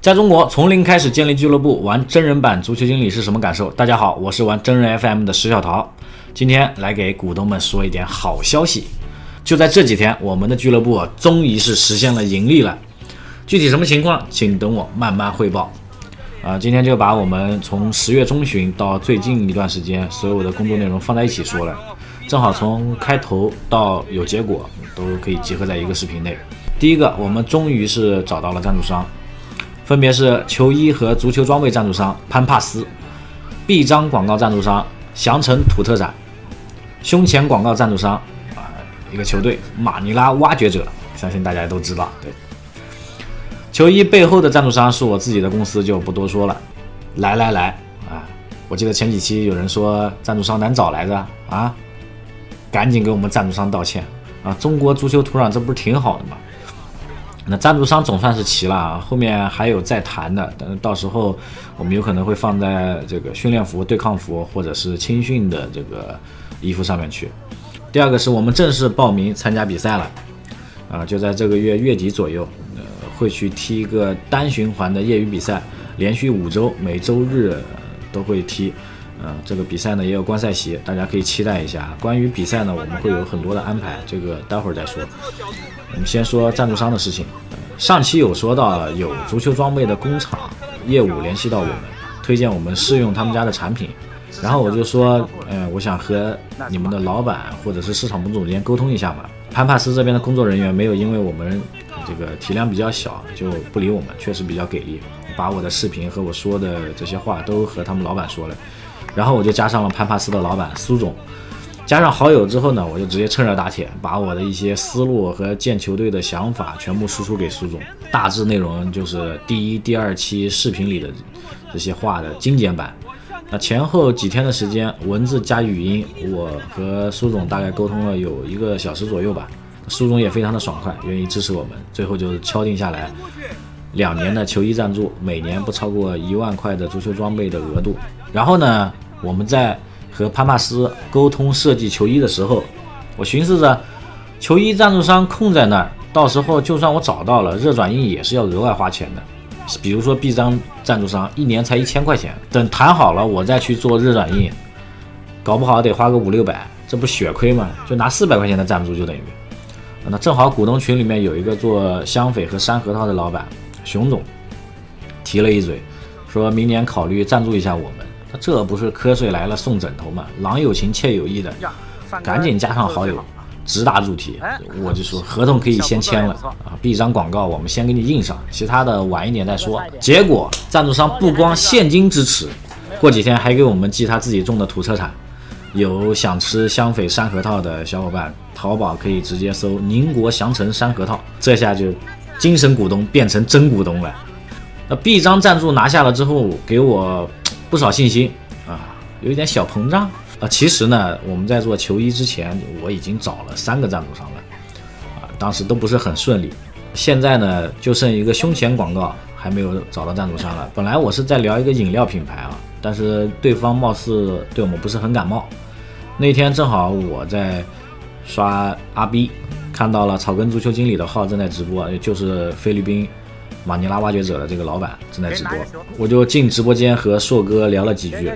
在中国从零开始建立俱乐部，玩真人版足球经理是什么感受？大家好，我是玩真人 FM 的石小桃，今天来给股东们说一点好消息。就在这几天，我们的俱乐部终于是实现了盈利了。具体什么情况，请等我慢慢汇报。今天就把我们从10月中旬到最近一段时间所有的工作内容放在一起说了，正好从开头到有结果都可以集合在一个视频内。第一个，我们终于是找到了赞助商，分别是球衣和足球装备赞助商潘帕斯，臂章广告赞助商祥城土特产，胸前广告赞助商一个球队马尼拉挖掘者，相信大家都知道。对，球衣背后的赞助商是我自己的公司，就不多说了。来我记得前几期有人说赞助商难找来着赶紧给我们赞助商道歉中国足球土壤这不是挺好的吗？那赞助商总算是齐了后面还有在谈的，但是到时候我们有可能会放在这个训练服、对抗服或者是青训的这个衣服上面去。第二个是我们正式报名参加比赛了就在这个月底左右会去踢一个单循环的业余比赛，连续5周，每周日都会踢这个比赛呢也有观赛席，大家可以期待一下。关于比赛呢，我们会有很多的安排，这个待会儿再说。我们先说赞助商的事情。上期有说到有足球装备的工厂业务联系到我们，推荐我们试用他们家的产品，然后我就说我想和你们的老板或者是市场部总监沟通一下嘛。潘帕斯这边的工作人员没有因为我们这个体量比较小就不理我们，确实比较给力，把我的视频和我说的这些话都和他们老板说了。然后我就加上了潘帕斯的老板苏总，加上好友之后呢，我就直接趁热打铁，把我的一些思路和建球队的想法全部输出给苏总。大致内容就是第1、第2期视频里的这些话的精简版。那前后几天的时间，文字加语音，我和苏总大概沟通了有1个小时左右吧。苏总也非常的爽快，愿意支持我们，最后就敲定下来2年的球衣赞助，每年不超过1万块的足球装备的额度。然后呢，我们在和潘帕斯沟通设计球衣的时候，我寻思着球衣赞助商空在那儿，到时候就算我找到了，热转印也是要额外花钱的。比如说臂章赞助商1年才1000块钱，等谈好了我再去做热转印，搞不好得花个500-600，这不血亏吗？就拿400块钱的赞助就等于。那正好股东群里面有一个做香匪和山核桃的老板熊总提了一嘴，说明年考虑赞助一下我们。这不是瞌睡来了送枕头吗？郎有情妾有意的，赶紧加上好友，直达主题。我就说合同可以先签了臂章广告我们先给你印上，其他的晚一点再说。结果赞助商不光现金支持，过几天还给我们寄他自己种的土特产。有想吃香匪山核桃的小伙伴，淘宝可以直接搜宁国祥城山核桃，这下就精神股东变成真股东了。那臂章赞助拿下了之后，给我不少信心有一点小膨胀其实呢，我们在做球衣之前，我已经找了3个赞助商了当时都不是很顺利。现在呢，就剩一个胸前广告还没有找到赞助商了。本来我是在聊一个饮料品牌但是对方貌似对我们不是很感冒。那天正好我在刷阿 B， 看到了草根足球经理的号正在直播，就是菲律宾马尼拉挖掘者的这个老板正在直播，我就进直播间和硕哥聊了几句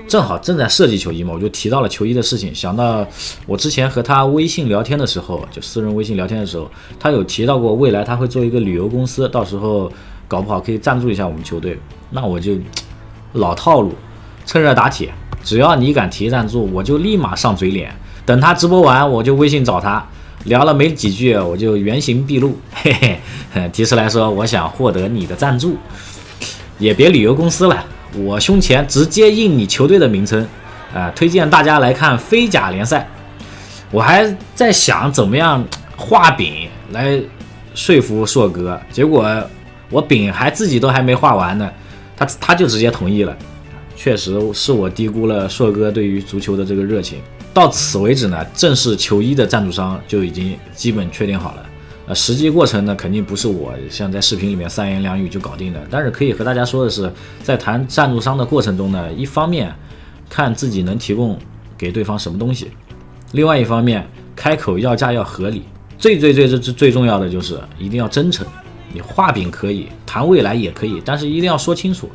正好正在设计球衣嘛，我就提到了球衣的事情。想到我之前和他微信聊天的时候，就私人微信聊天的时候，他有提到过未来他会做一个旅游公司，到时候搞不好可以赞助一下我们球队。那我就老套路，趁热打铁，只要你敢提赞助，我就立马上嘴脸。等他直播完，我就微信找他聊了没几句，我就原形毕露，提出来说我想获得你的赞助，也别旅游公司了，我胸前直接印你球队的名称推荐大家来看非甲联赛。我还在想怎么样画饼来说服硕哥，结果我饼自己都还没画完呢，他就直接同意了。确实是我低估了硕哥对于足球的这个热情。到此为止呢，正式球衣的赞助商就已经基本确定好了。实际过程呢，肯定不是我像在视频里面3言2语就搞定的。但是可以和大家说的是，在谈赞助商的过程中呢，一方面看自己能提供给对方什么东西，另外一方面开口要价要合理，最重要的就是一定要真诚。你画饼可以，谈未来也可以，但是一定要说清楚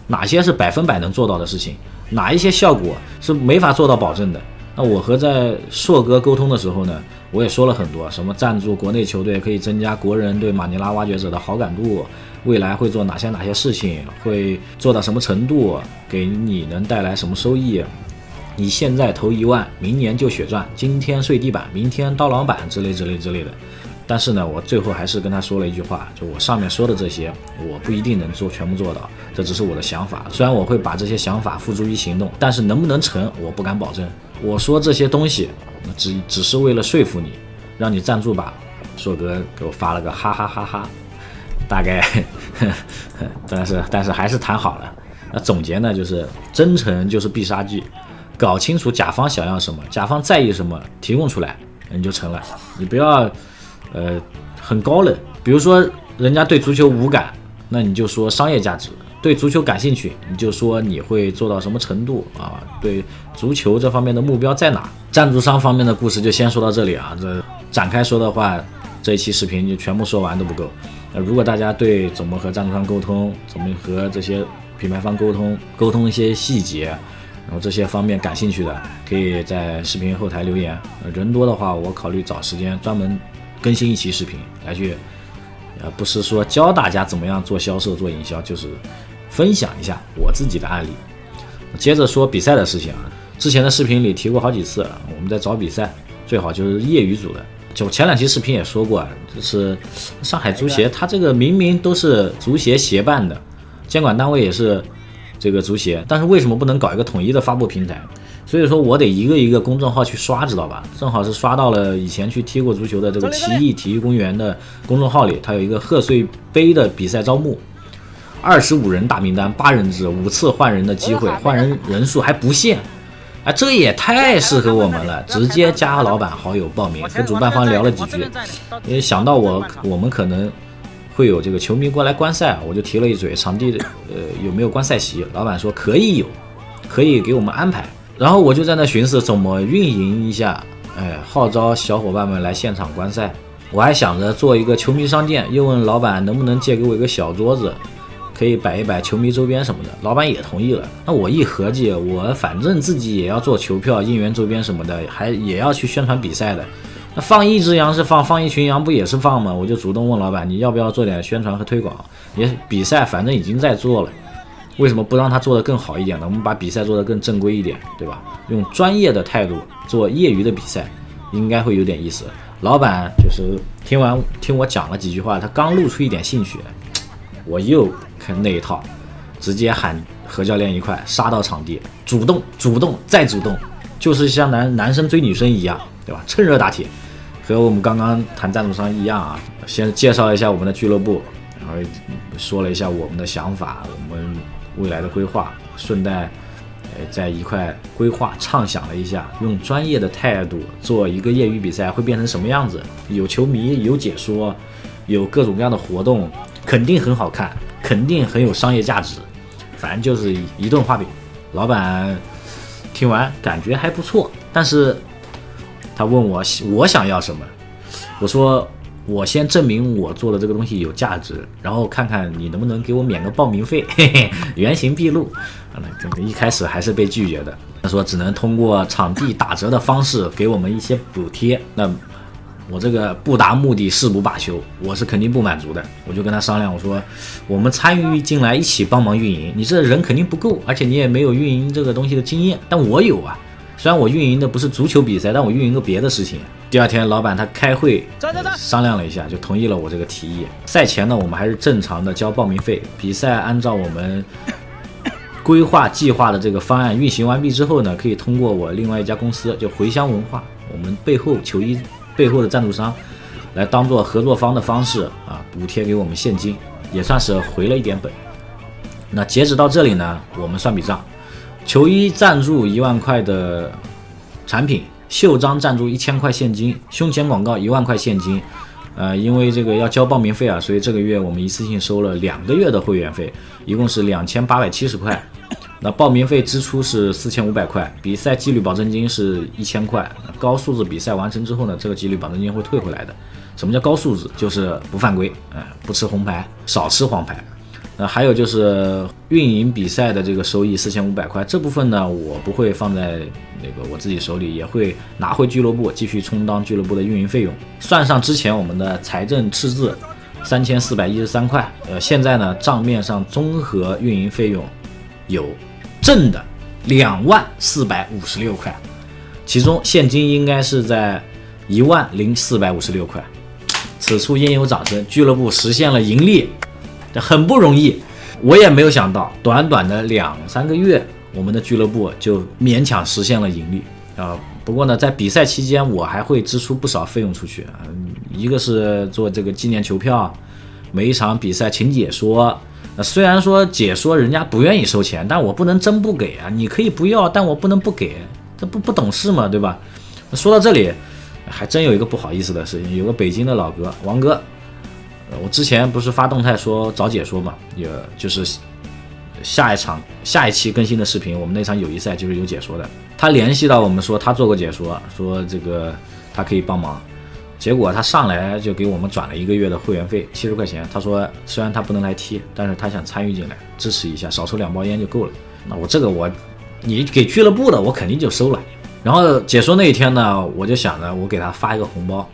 哪些是100%能做到的事情，哪一些效果是没法做到保证的。那我和在硕哥沟通的时候呢，我也说了很多，什么赞助国内球队可以增加国人对马尼拉挖掘者的好感度，未来会做哪些事情，会做到什么程度，给你能带来什么收益，你现在投1万，明年就血赚，今天睡地板，明天刀老板之类的。但是呢，我最后还是跟他说了一句话，就我上面说的这些，我不一定能全部做到，这只是我的想法。虽然我会把这些想法付诸于行动，但是能不能成，我不敢保证。我说这些东西，只是为了说服你，让你赞助吧。硕哥给我发了个哈哈哈哈，大概，但是还是谈好了。那总结呢，就是真诚就是必杀技，搞清楚甲方想要什么，甲方在意什么，提供出来，你就成了。你不要。很高冷，比如说人家对足球无感，那你就说商业价值；对足球感兴趣，你就说你会做到什么程度啊？对足球这方面的目标在哪？赞助商方面的故事就先说到这里啊，这展开说的话，这一期视频就全部说完都不够。如果大家对怎么和赞助商沟通，怎么和这些品牌方沟通一些细节，然后这些方面感兴趣的，可以在视频后台留言。人多的话，我考虑找时间专门更新一期视频来去，不是说教大家怎么样做销售做营销，就是分享一下我自己的案例。接着说比赛的事情啊，之前的视频里提过好几次，我们在找比赛最好就是业余组的。就前2期视频也说过，就是上海足协它这个明明都是足协协办的，监管单位也是这个足协，但是为什么不能搞一个统一的发布平台？所以说我得一个一个公众号去刷，知道吧？正好是刷到了以前去踢过足球的这个奇艺体育公园的公众号里，它有一个贺岁杯的比赛招募，25人大名单，8人制，5次换人的机会，换人人数还不限。这也太适合我们了，直接加老板好友报名，和主办方聊了几句，也想到我们可能会有这个球迷过来观赛，我就提了一嘴场地有没有观赛席，老板说可以有，可以给我们安排。然后我就在那寻思怎么运营一下，号召小伙伴们来现场观赛。我还想着做一个球迷商店，又问老板能不能借给我一个小桌子，可以摆一摆球迷周边什么的。老板也同意了。那我一合计，我反正自己也要做球票、应援周边什么的，也要去宣传比赛的。那放一只羊是放一群羊不也是放吗？我就主动问老板，你要不要做点宣传和推广？也比赛反正已经在做了。为什么不让他做得更好一点呢？我们把比赛做得更正规一点，对吧？用专业的态度做业余的比赛，应该会有点意思。老板就是听我讲了几句话，他刚露出一点兴趣，我又看那一套，直接喊何教练一块杀到场地，主动再主动，就是像男生追女生一样，对吧？趁热打铁，和我们刚刚谈赞助商一样啊。先介绍一下我们的俱乐部，然后说了一下我们的想法，我们未来的规划，顺带在一块规划畅想了一下，用专业的态度做一个业余比赛会变成什么样子，有球迷，有解说，有各种各样的活动，肯定很好看，肯定很有商业价值，反正就是一顿画饼。老板听完感觉还不错，但是他问我想要什么，我说我先证明我做的这个东西有价值，然后看看你能不能给我免个报名费，嘿嘿，原形毕露。一开始还是被拒绝的，他说只能通过场地打折的方式给我们一些补贴。那我这个不达目的誓不罢休，我是肯定不满足的。我就跟他商量，我说我们参与进来一起帮忙运营，你这人肯定不够，而且你也没有运营这个东西的经验，但我有啊。虽然我运营的不是足球比赛，但我运营个别的事情。第二天老板他开会商量了一下，就同意了我这个提议。赛前呢，我们还是正常的交报名费，比赛按照我们规划计划的这个方案运行完毕之后呢，可以通过我另外一家公司，就回乡文化，我们球衣背后的赞助商来当做合作方的方式啊，补贴给我们现金，也算是回了一点本。那截止到这里呢，我们算笔账，球衣赞助1万块的产品，袖章赞助1000块现金，胸前广告1万块现金。因为这个要交报名费啊，所以这个月我们一次性收了2个月的会员费，一共是2870块。那报名费支出是4500块，比赛纪律保证金是1000块。高素质比赛完成之后呢，这个纪律保证金会退回来的。什么叫高素质？就是不犯规，不吃红牌，少吃黄牌。还有就是运营比赛的这个收益4500块，这部分呢我不会放在那个我自己手里，也会拿回俱乐部继续充当俱乐部的运营费用。算上之前我们的财政赤字3413块，现在呢账面上综合运营费用有正的20456块，其中现金应该是在10456块。此处应有掌声，俱乐部实现了盈利，这很不容易。我也没有想到，短短的2-3个月，我们的俱乐部就勉强实现了盈利不过呢，在比赛期间，我还会支出不少费用出去一个是做这个纪念球票，每一场比赛请解说。虽然说解说人家不愿意收钱，但我不能真不给啊！你可以不要，但我不能不给，这不懂事嘛，对吧？说到这里，还真有一个不好意思的事情，有个北京的老哥王哥，我之前不是发动态说找解说嘛，也就是下一期更新的视频，我们那场友谊赛就是有解说的。他联系到我们说他做过解说，说这个他可以帮忙。结果他上来就给我们转了1个月的会员费70块钱，他说虽然他不能来踢，但是他想参与进来支持一下，少抽2包烟就够了。那你给俱乐部的我肯定就收了。然后解说那一天呢，我就想着我给他发一个红包，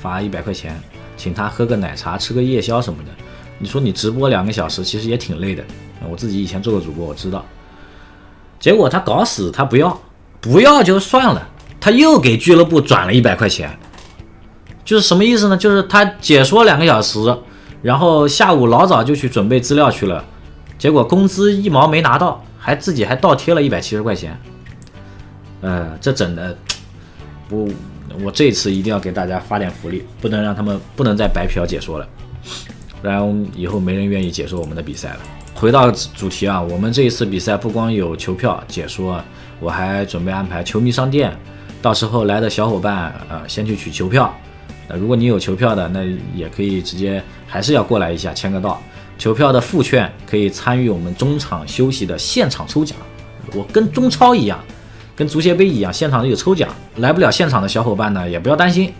发100块钱，请他喝个奶茶吃个夜宵什么的。你说你直播2个小时其实也挺累的，我自己以前做过主播我知道。结果他搞死他不要就算了，他又给俱乐部转了100块钱。就是什么意思呢？就是他解说2个小时，然后下午老早就去准备资料去了，结果工资1毛没拿到，自己还倒贴了170块钱。这整的我这次一定要给大家发点福利，不能让他们不能再白嫖解说了，不然以后没人愿意解说我们的比赛了。回到主题啊，我们这一次比赛不光有球票解说，我还准备安排球迷商店，到时候来的小伙伴先去取球票。如果你有球票的，那也可以直接还是要过来一下签个到。球票的附券可以参与我们中场休息的现场抽奖，我跟中超一样，跟足协杯一样，现场有抽奖。来不了现场的小伙伴呢，也不要担心，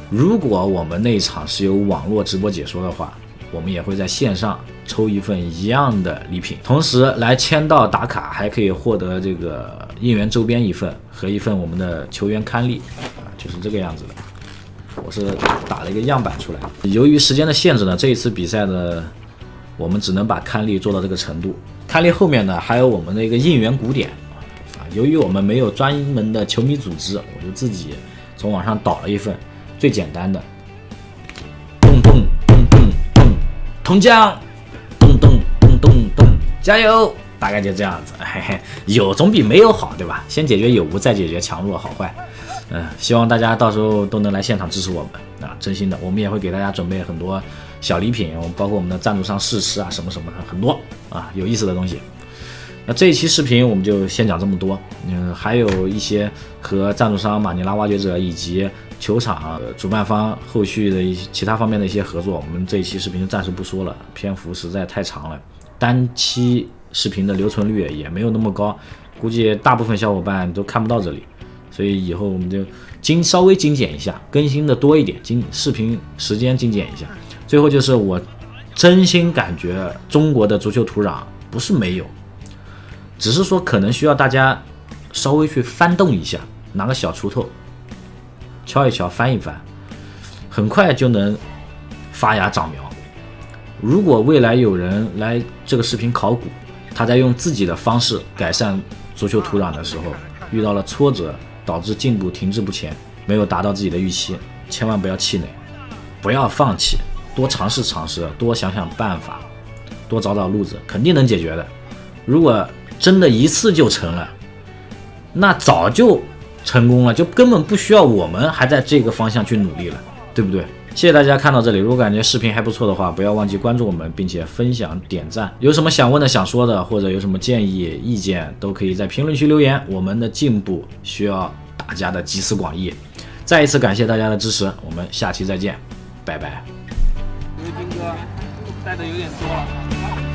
如果我们那一场是有网络直播解说的话，我们也会在线上抽一份一样的礼品，同时来签到打卡还可以获得这个应援周边1份和1份我们的球员刊例就是这个样子的。我是打了一个样板出来。由于时间的限制呢，这一次比赛呢，我们只能把刊例做到这个程度。刊例后面呢，还有我们的一个应援鼓点由于我们没有专门的球迷组织，我就自己从网上导了一份最简单的，咚咚咚咚咚，铜匠，咚咚咚咚咚，加油！大概就这样子，有总比没有好，对吧？先解决有无，再解决强弱好坏。希望大家到时候都能来现场支持我们真心的。我们也会给大家准备很多小礼品，包括我们的赞助商试吃什么什么的，很多有意思的东西。那这一期视频我们就先讲这么多，还有一些和赞助商马尼拉挖掘者以及球场主办方后续的一些其他方面的一些合作，我们这一期视频就暂时不说了，篇幅实在太长了，单期视频的留存率也没有那么高，估计大部分小伙伴都看不到这里，所以以后我们就稍微精简一下，更新的多一点，视频时间精简一下。最后就是我真心感觉中国的足球土壤不是没有，只是说可能需要大家稍微去翻动一下，拿个小锄头敲一敲，翻一翻，很快就能发芽长苗。如果未来有人来这个视频考古，他在用自己的方式改善足球土壤的时候，遇到了挫折，导致进步停滞不前，没有达到自己的预期，千万不要气馁，不要放弃，多尝试尝试，多想想办法，多找找路子，肯定能解决的。如果真的一次就成了，那早就成功了，就根本不需要我们还在这个方向去努力了，对不对？谢谢大家看到这里，如果感觉视频还不错的话，不要忘记关注我们，并且分享点赞。有什么想问的想说的，或者有什么建议意见，都可以在评论区留言，我们的进步需要大家的集思广益。再一次感谢大家的支持，我们下期再见，拜拜。因为金哥带的有点多了，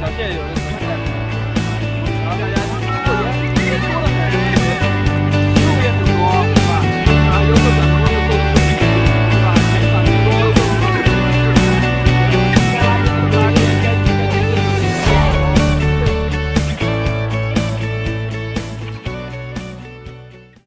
小谢有的时候带大家